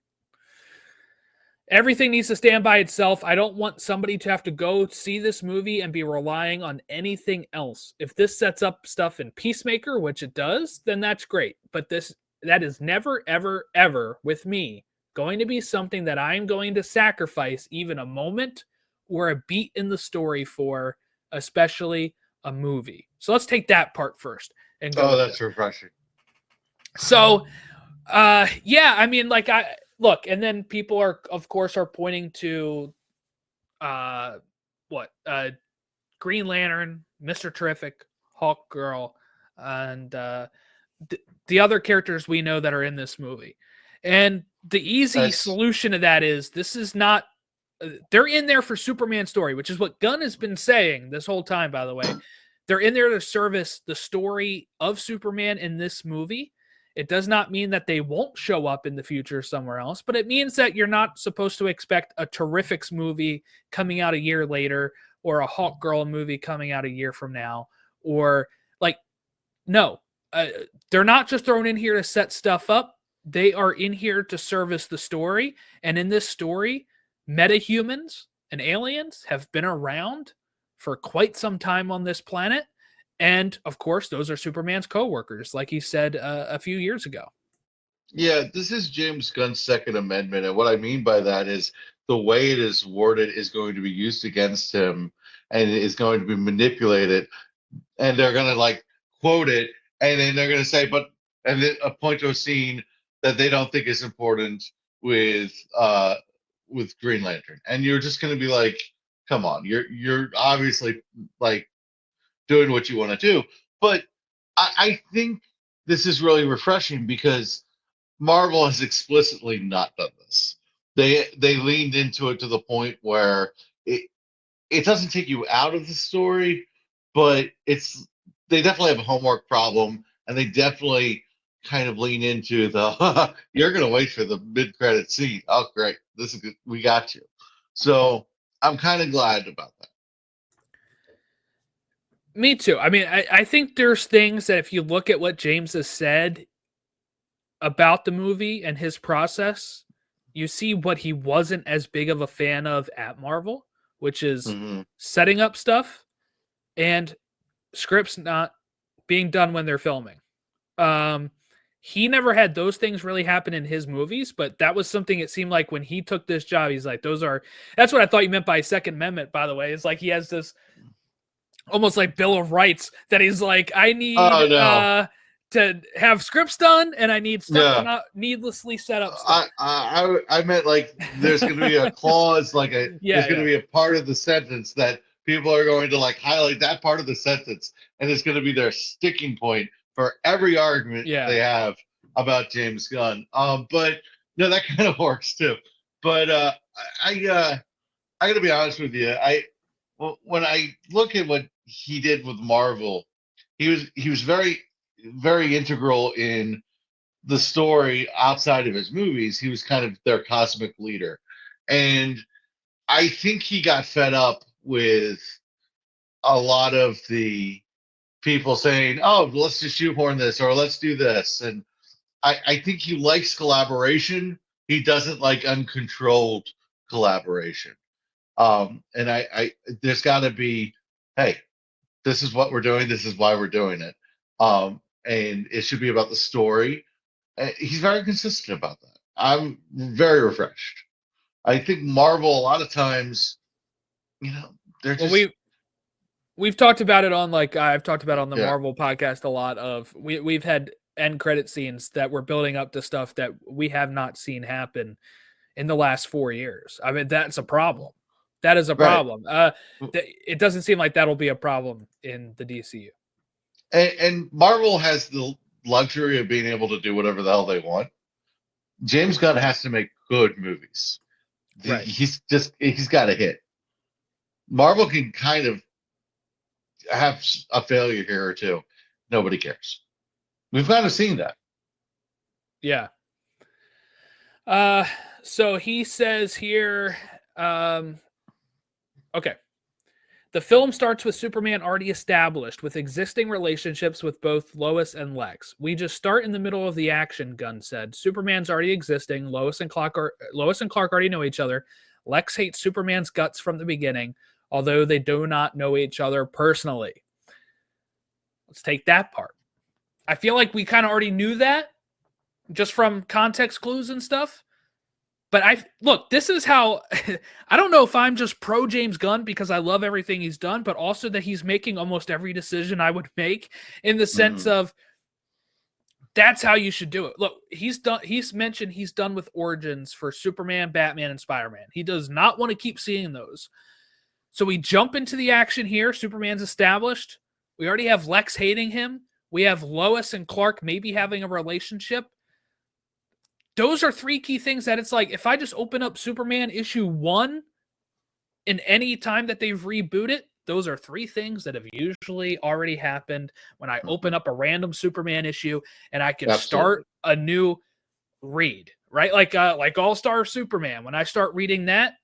Everything needs to stand by itself. I don't want somebody to have to go see this movie and be relying on anything else. If this sets up stuff in Peacemaker, which it does, then that's great. But that is never, ever, ever with me going to be something that I'm going to sacrifice even a moment or a beat in the story for, especially a movie. So let's take that part first and go. Oh, that's refreshing. So, yeah, I mean, like look, and then people are, of course, are pointing to, Green Lantern, Mr. Terrific, Hawk Girl, and the other characters we know that are in this movie. And the easy solution to that is this is not. They're in there for Superman's story, which is what Gunn has been saying this whole time. By the way, they're in there to service the story of Superman in this movie. It does not mean that they won't show up in the future somewhere else, but it means that you're not supposed to expect a Terrifics movie coming out a year later or a Hawk Girl movie coming out a year from now. Or, like, no, they're not just thrown in here to set stuff up. They are in here to service the story. And in this story, metahumans and aliens have been around for quite some time on this planet. And of course, those are Superman's co-workers, like he said a few years ago. Yeah, this is James Gunn's Second Amendment, and what I mean by that is the way it is worded is going to be used against him, and it is going to be manipulated, and they're going to like quote it, and then they're going to say, but and then point to a scene that they don't think is important with Green Lantern, and you're just going to be like, come on, you're obviously like doing what you want to do, but I think this is really refreshing because Marvel has explicitly not done this. They leaned into it to the point where it doesn't take you out of the story, but they definitely have a homework problem, and they definitely kind of lean into the you're gonna wait for the mid credit scene. Oh great, this is good. We got you. So I'm kind of glad about that. Me too. I mean, I think there's things that if you look at what James has said about the movie and his process, you see what he wasn't as big of a fan of at Marvel, which is setting up stuff and scripts not being done when they're filming. He never had those things really happen in his movies, but that was something it seemed like when he took this job, he's like, that's what I thought you meant by Second Amendment, by the way. It's like he has this almost like Bill of Rights that he's like, I need to have scripts done, and I need stuff to not needlessly set up stuff. I meant like there's going to be a clause, like there's going to be a part of the sentence that people are going to like highlight that part of the sentence, and it's going to be their sticking point for every argument they have about James Gunn. But no, that kind of works too. But I got to be honest with you. When I look at what he did with Marvel, he was very very integral in the story outside of his movies. He was kind of their cosmic leader. And I think he got fed up with a lot of the people saying, oh, let's just shoehorn this or let's do this. And I think he likes collaboration. He doesn't like uncontrolled collaboration. And there's got to be hey, this is what we're doing. This is why we're doing it. And it should be about the story. He's very consistent about that. I'm very refreshed. I think Marvel a lot of times, they're Well, just we've talked about it on I've talked about on the yeah, Marvel podcast a lot. We've had end credit scenes that were building up to stuff that we have not seen happen in the last 4 years. I mean, that's a problem. That is a right. problem. It doesn't seem like that'll be a problem in the DCU. And Marvel has the luxury of being able to do whatever the hell they want. James Gunn has to make good movies. Right. He's got to hit. Marvel can kind of have a failure here or two. Nobody cares. We've kind of seen that. Yeah. So he says here, okay. The film starts with Superman already established, with existing relationships with both Lois and Lex. We just start in the middle of the action, Gunn said. Superman's already existing. Lois and Clark already know each other. Lex hates Superman's guts from the beginning, although they do not know each other personally. Let's take that part. I feel like we kind of already knew that just from context clues and stuff. But this is how I don't know if I'm just pro James Gunn because I love everything he's done, but also that he's making almost every decision I would make in the sense of that's how you should do it. Look, he's mentioned he's done with origins for Superman, Batman, and Spider-Man. He does not want to keep seeing those. So we jump into the action here. Superman's established. We already have Lex hating him. We have Lois and Clark maybe having a relationship. Those are three key things that it's like, if I just open up Superman issue 1 in any time that they've rebooted, those are three things that have usually already happened when I open up a random Superman issue and I can start a new read, right? Like All-Star Superman. When I started reading that,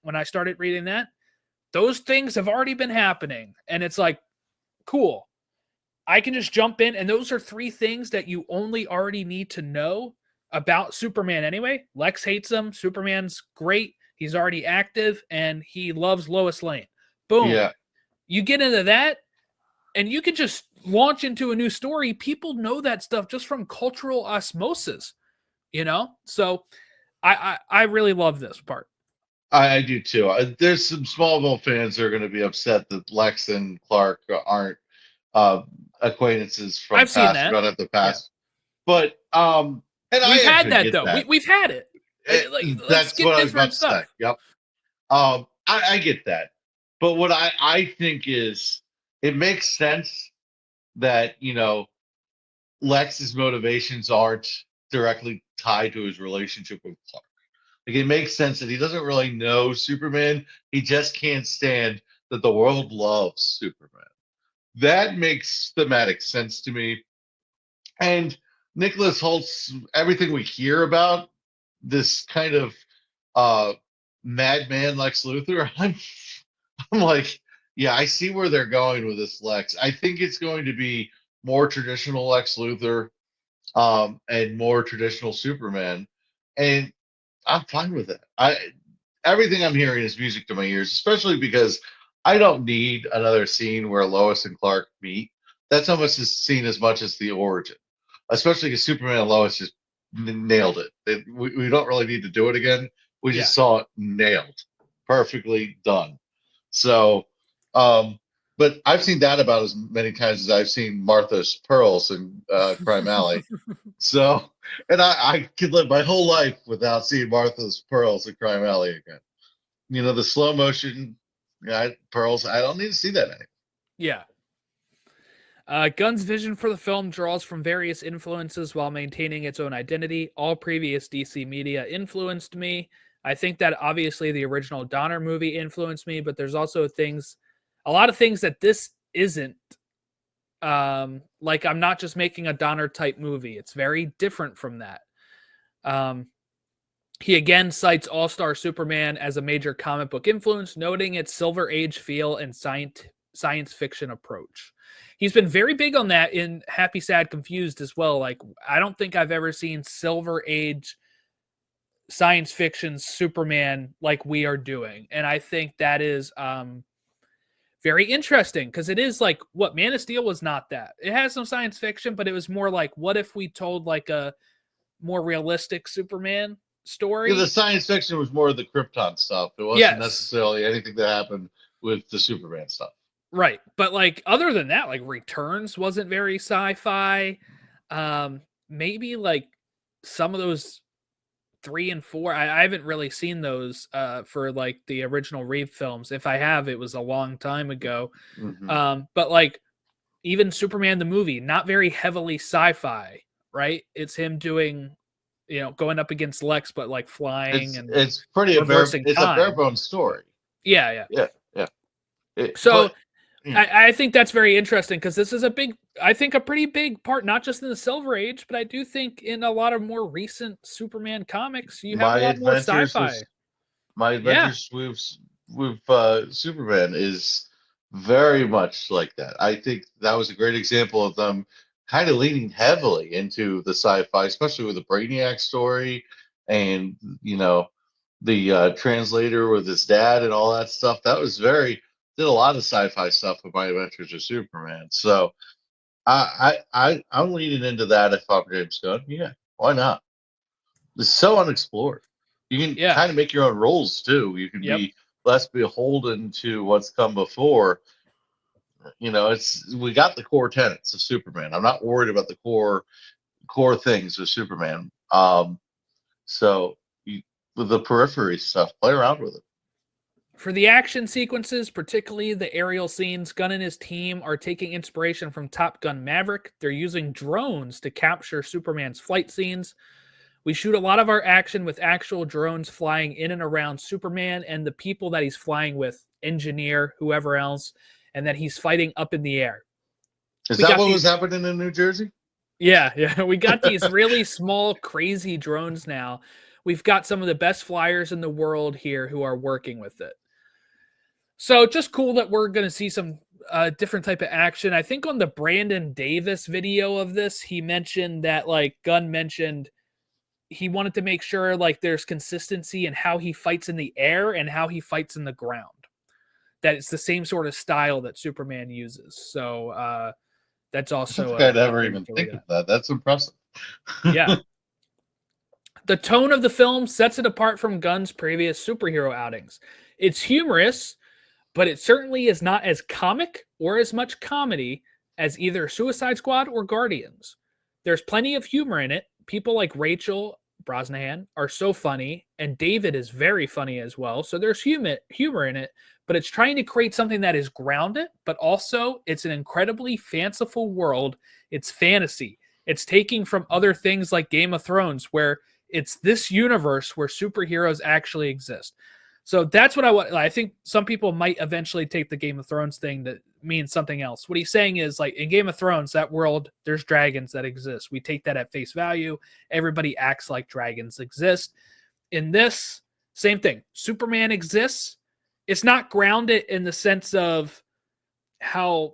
those things have already been happening. And it's like, cool. I can just jump in. And those are three things that you only already need to know about Superman anyway. Lex hates him. Superman's great. He's already active and he loves Lois Lane. Boom. Yeah. You get into that and you could just launch into a new story. People know that stuff just from cultural osmosis, So I really love this part. I do too. There's some Smallville fans that are going to be upset that Lex and Clark aren't acquaintances from I've seen past. that. We don't have the Yeah. past, but and We've I had actually that get though. that. We've had it. Let's That's get what I was about different to say. stuff. Yep. I get that, but what I think is it makes sense that Lex's motivations aren't directly tied to his relationship with Clark. Like it makes sense that he doesn't really know Superman. He just can't stand that the world loves Superman. That makes thematic sense to me. And Nicholas Holt's everything we hear about this kind of uh madman Lex Luthor, I'm like, yeah, I see where they're going with this Lex. I think it's going to be more traditional Lex Luthor, and more traditional Superman. And I'm fine with it. Everything I'm hearing is music to my ears, especially because I don't need another scene where Lois and Clark meet. That's almost as seen as much as the origin, especially because Superman and Lois just nailed it. We don't really need to do it again. We Yeah. just saw it nailed, perfectly done. So, but I've seen that about as many times as I've seen Martha's Pearls in Crime Alley. So, and I could live my whole life without seeing Martha's Pearls in Crime Alley again. The slow motion pearls. I don't need to see that anymore. Yeah. Gunn's vision for the film draws from various influences while maintaining its own identity. All previous DC media influenced me. I think that obviously the original Donner movie influenced me, but there's also a lot of things that this isn't. Like I'm not just making a Donner type movie. It's very different from that. He again cites All-Star Superman as a major comic book influence, noting its Silver Age feel and science fiction approach. He's been very big on that in Happy, Sad, Confused as well. Like, I don't think I've ever seen Silver Age science fiction Superman like we are doing. And I think that is very interesting because it is like what Man of Steel was not that. It has some science fiction, but it was more like what if we told like a more realistic Superman story? Yeah, the science fiction was more of the Krypton stuff. It wasn't Yes. necessarily anything that happened with the Superman stuff. Right. But like other than that, like Returns wasn't very sci-fi. Maybe like some of those 3 and 4. I haven't really seen those for like the original Reeve films. If I have, it was a long time ago. But like even Superman the movie, not very heavily sci-fi, right? It's him doing, going up against Lex, but like flying and It's pretty reversing it's a bare time. bones story. Yeah. Yeah. So Yeah. I think that's very interesting because this is a pretty big part, not just in the Silver Age, but I do think in a lot of more recent Superman comics, you have a my lot more adventures sci-fi. with my Yeah. adventures with Superman is very much like that. I think that was a great example of them kind of leaning heavily into the sci-fi, especially with the Brainiac story and the translator with his dad and all that stuff. That was did a lot of sci-fi stuff with my adventures with Superman. So I'm leaning into that if I'm James Gunn. Yeah, why not? It's so unexplored. You can Yeah. kind of make your own rules too. You can Yep. be less beholden to what's come before. We got the core tenets of Superman. I'm not worried about the core things of Superman. So with the periphery stuff, play around with it. For the action sequences, particularly the aerial scenes, Gunn and his team are taking inspiration from Top Gun Maverick. They're using drones to capture Superman's flight scenes. We shoot a lot of our action with actual drones flying in and around Superman and the people that he's flying with, engineer, whoever else, and that he's fighting up in the air. Is We that got what these. was happening in New Jersey? Yeah. We got these really small, crazy drones now. We've got some of the best flyers in the world here who are working with it. So just cool that we're going to see some different type of action. I think on the Brandon Davis video of this, he mentioned that like Gunn mentioned he wanted to make sure like there's consistency in how he fights in the air and how he fights in the ground. That it's the same sort of style that Superman uses. So that's I don't also think I'd a ever thing even to look think of at. that. That's impressive. Yeah. The tone of the film sets it apart from Gunn's previous superhero outings. It's humorous, but it certainly is not as comic or as much comedy as either Suicide Squad or Guardians. There's plenty of humor in it. People like Rachel Brosnahan are so funny, and David is very funny as well. So there's humor in it, but it's trying to create something that is grounded, but also it's an incredibly fanciful world. It's fantasy. It's taking from other things like Game of Thrones, where it's this universe where superheroes actually exist. So that's what I want. I think some people might eventually take the Game of Thrones thing that means something else. What he's saying is like in Game of Thrones, that world, there's dragons that exist. We take that at face value. Everybody acts like dragons exist. In this, same thing. Superman exists. It's not grounded in the sense of how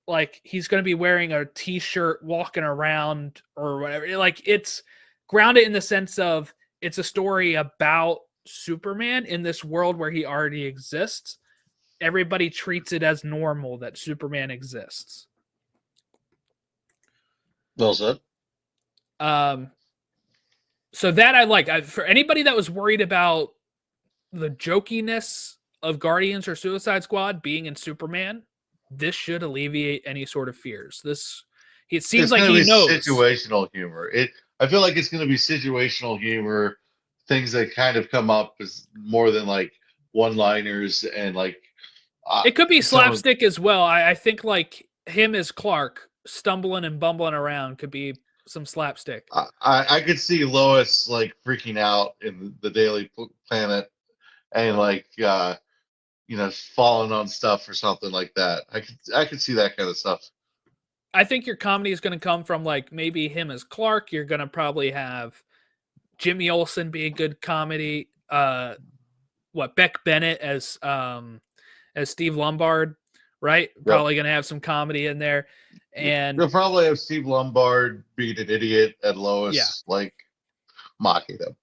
like he's going to be wearing a t-shirt walking around or whatever. Like it's grounded in the sense of it's a story about Superman in this world where he already exists. Everybody treats it as normal that Superman exists. Well said. So that I like. For anybody that was worried about the jokiness of Guardians or Suicide Squad being in Superman, this should alleviate any sort of fears. It seems It's like going to he be knows. situational humor. I feel like it's going to be situational humor, things that kind of come up as more than like one-liners and like It could be some of. slapstick as well. I think like him as Clark stumbling and bumbling around could be some slapstick. I could see Lois like freaking out in the Daily Planet and like falling on stuff or something like that. I could see that kind of stuff. I think your comedy is going to come from like maybe him as Clark. You're going to probably have Jimmy Olsen be a good comedy. Beck Bennett as Steve Lombard, right? Yep. Probably going to have some comedy in there. And You'll probably have Steve Lombard being an idiot and yeah. Lois like mocking him.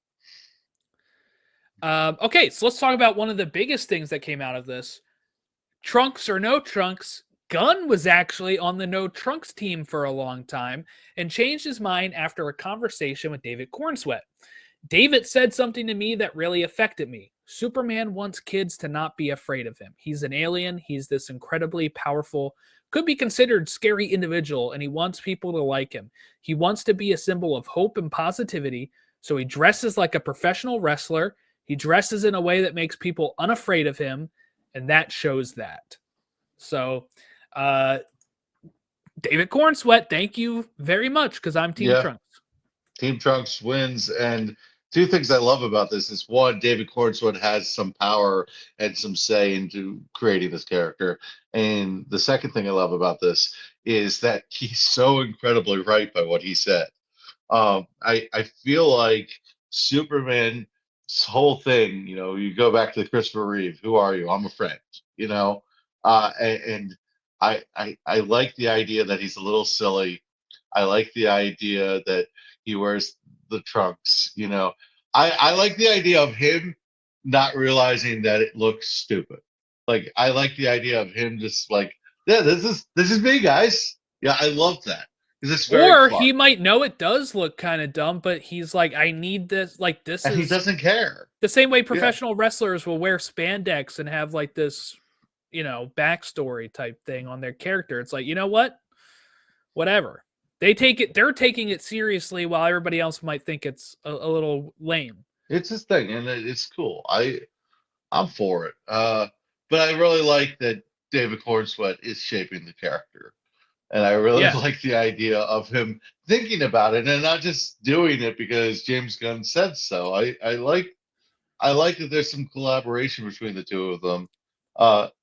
Okay, so let's talk about one of the biggest things that came out of this. Trunks or no Trunks, Gunn was actually on the no Trunks team for a long time and changed his mind after a conversation with David Cornsweet. David said something to me that really affected me. Superman wants kids to not be afraid of him. He's an alien. He's this incredibly powerful, could be considered scary individual, and he wants people to like him. He wants to be a symbol of hope and positivity, so he dresses like a professional wrestler. He dresses in a way that makes people unafraid of him, and that shows that. So, David Cornsweet, thank you very much, because I'm Team Trunks. Team Trunks wins. And two things I love about this is, one, David Cornsweet has some power and some say into creating this character. And the second thing I love about this is that he's so incredibly right by what he said. I feel like Superman's whole thing, you go back to Christopher Reeve, who are you? I'm a friend, and I like the idea that he's a little silly. I like the idea that he wears the trunks, I like the idea of him not realizing that it looks stupid. Like, I like the idea of him just like, yeah, this is me, guys. Yeah, I love that. It's Or fun. he might know it does look kind of dumb, but he's like, I need this. Like, this and is. He doesn't care. The same way professional wrestlers will wear spandex and have like this, backstory type thing on their character. It's like, you know what? Whatever. They're taking it seriously while everybody else might think it's a little lame. It's his thing, and it's cool. I'm for it. But I really like that David Cornsweet is shaping the character. And I really like the idea of him thinking about it and not just doing it because James Gunn said so. I like that there's some collaboration between the two of them.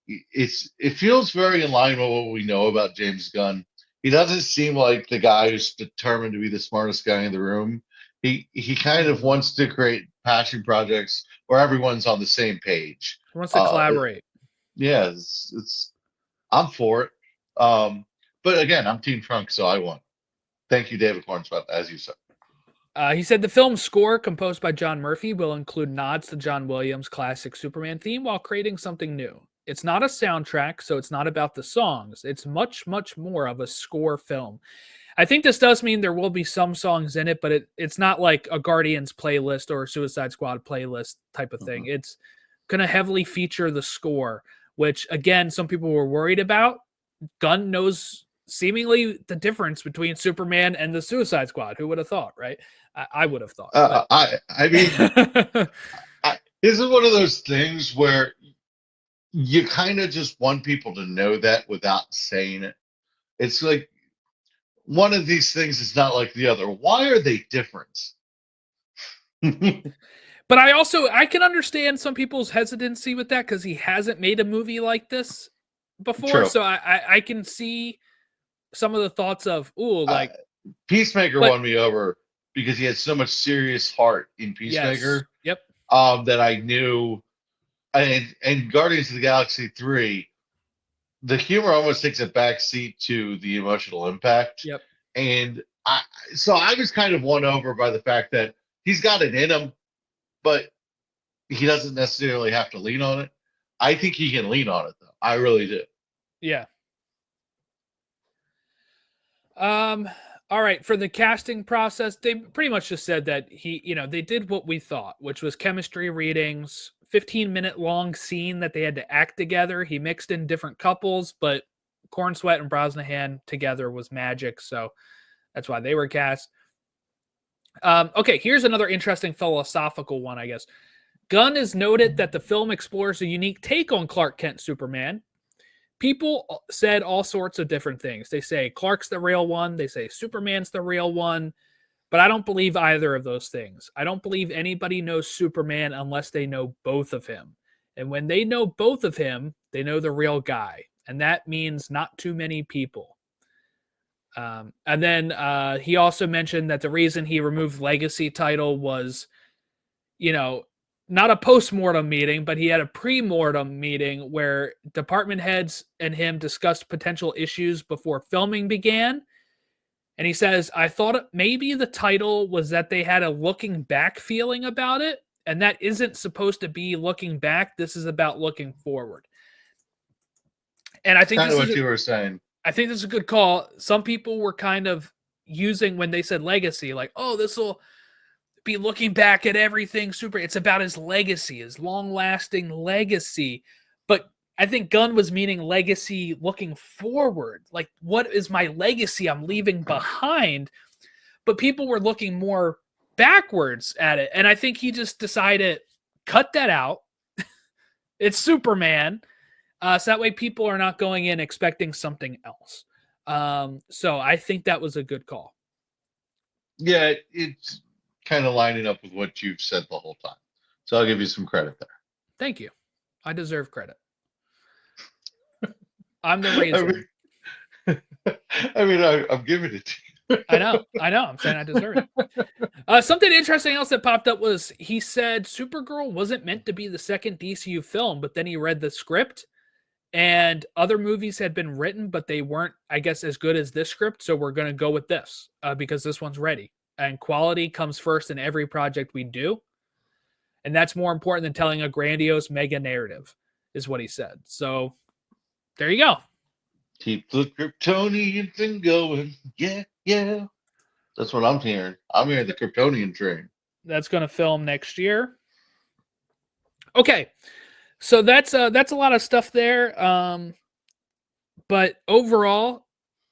It feels very in line with what we know about James Gunn. He doesn't seem like the guy who's determined to be the smartest guy in the room. He kind of wants to create passion projects where everyone's on the same page. He wants to collaborate. Yeah, I'm for it. But again, I'm Team Trunks, so I won. Thank you, David Cornsweet, as you said. He said the film's score, composed by John Murphy, will include nods to John Williams' classic Superman theme while creating something new. It's not a soundtrack, so it's not about the songs. It's much, much more of a score film. I think this does mean there will be some songs in it, but it's not like a Guardians playlist or a Suicide Squad playlist type of thing. It's going to heavily feature the score, which, again, some people were worried about. Gunn knows seemingly the difference between Superman and the Suicide Squad. Who would have thought, right? I would have thought. I mean, this is one of those things where you kind of just want people to know that without saying it. It's like one of these things is not like the other. Why are they different? But I can understand some people's hesitancy with that because he hasn't made a movie like this before. True. So I can see some of the thoughts of, Peacemaker won me over because he had so much serious heart in Peacemaker. Yes. Yep. That I knew, and Guardians of the Galaxy 3, the humor almost takes a back seat to the emotional impact. Yep. And so I was kind of won over by the fact that he's got it in him, but he doesn't necessarily have to lean on it. I think he can lean on it, though. I really do. Yeah. All right. For the casting process, they pretty much just said that they did what we thought, which was chemistry readings, 15-minute long scene that they had to act together. He mixed in different couples, but Cornsweet and Brosnahan together was magic. So that's why they were cast. Okay. Here's another interesting philosophical one, I guess. Gunn has noted that the film explores a unique take on Clark Kent Superman. People said all sorts of different things. They say Clark's the real one. They say Superman's the real one. But I don't believe either of those things. I don't believe anybody knows Superman unless they know both of him. And when they know both of him, they know the real guy. And that means not too many people. And then he also mentioned that the reason he removed Legacy title was, not a post-mortem meeting, but he had a pre-mortem meeting where department heads and him discussed potential issues before filming began. And he says, I thought maybe the title was that they had a looking back feeling about it. And that isn't supposed to be looking back. This is about looking forward. And I think Kind of this what is you were saying. I think this is a good call. Some people were kind of using when they said legacy, like, oh, this will be looking back at everything super. It's about his legacy, his long-lasting legacy. But I think Gunn was meaning legacy looking forward. Like, what is my legacy I'm leaving behind? But people were looking more backwards at it. And I think he just decided, cut that out. It's Superman. So that way people are not going in expecting something else. So I think that was a good call. Yeah, it's kind of lining up with what you've said the whole time. So I'll give you some credit there. Thank you. I deserve credit. I'm the reason. I'm giving it to you. I know. I'm saying I deserve it. Something interesting else that popped up was he said Supergirl wasn't meant to be the second DCU film, but then he read the script and other movies had been written, but they weren't, I guess, as good as this script. So we're going to go with this because this one's ready. And quality comes first in every project we do. And that's more important than telling a grandiose mega narrative, is what he said. So there you go. Keep the Kryptonian thing going. Yeah, yeah. That's what I'm hearing. I'm hearing the Kryptonian train. That's going to film next year. Okay. So that's a lot of stuff there. But overall,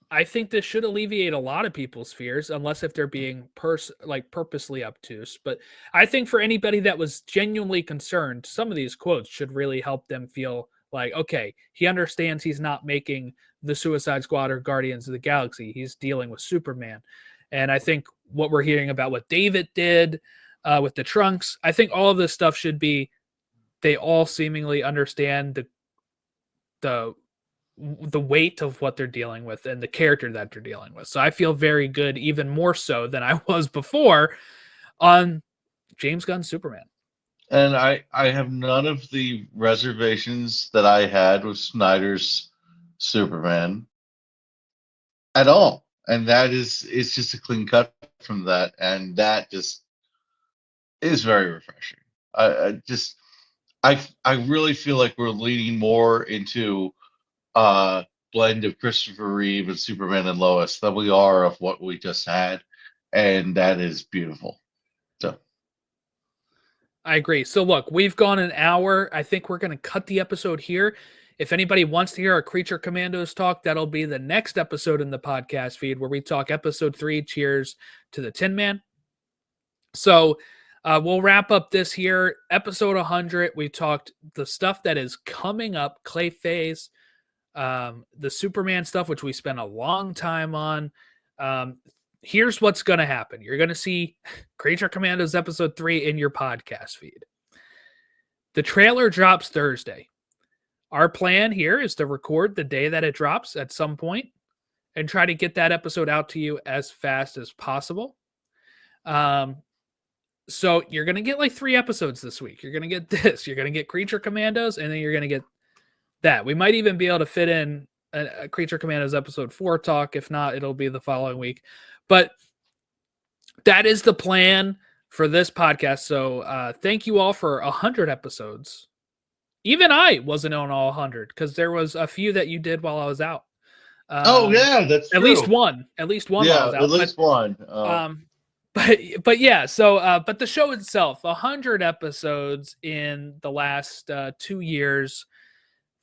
I think this should alleviate a lot of people's fears, unless if they're being purposely obtuse. But I think for anybody that was genuinely concerned, some of these quotes should really help them feel like, okay, he understands he's not making the Suicide Squad or Guardians of the Galaxy. He's dealing with Superman. And I think what we're hearing about what David did with the trunks, I think all of this stuff should be, they all seemingly understand the weight of what they're dealing with and the character that they're dealing with. So I feel very good, even more so than I was before, on James Gunn's Superman. And I have none of the reservations that I had with Snyder's Superman at all. And it's just a clean cut from that. And that just is very refreshing. I really feel like we're leaning more into blend of Christopher Reeve and Superman and Lois than we are of what we just had, and that is beautiful. So I agree. So look, we've gone an hour. I think we're going to cut the episode here. If anybody wants to hear our Creature Commandos talk, that'll be the next episode in the podcast feed where we talk episode 3, Cheers to the Tin Man. So we'll wrap up this here. Episode 100, we talked the stuff that is coming up, Clayface, the Superman stuff, which we spent a long time on. Here's what's going to happen. You're going to see Creature Commandos episode 3 in your podcast feed. The trailer drops Thursday. Our plan here is to record the day that it drops at some point and try to get that episode out to you as fast as possible. So you're going to get like 3 episodes this week. You're going to get this. You're going to get Creature Commandos, and then you're going to get that. We might even be able to fit in a Creature Commandos episode 4 talk. If not, it'll be the following week. But that is the plan for this podcast. So thank you all for 100 episodes. Even I wasn't on all 100 because there was a few that you did while I was out. yeah, that's at true. least one. At least one. Yeah, while I was out. at least one. But yeah. So but the show itself, 100 episodes in the last 2 years.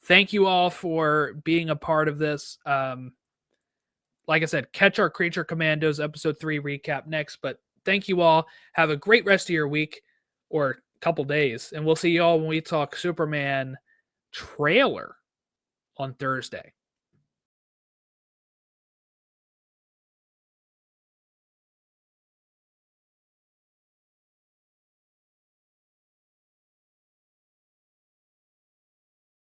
Thank you all for being a part of this. Like I said, catch our Creature Commandos episode 3 recap next. But thank you all. Have a great rest of your week or couple days, and we'll see you all when we talk Superman trailer on Thursday.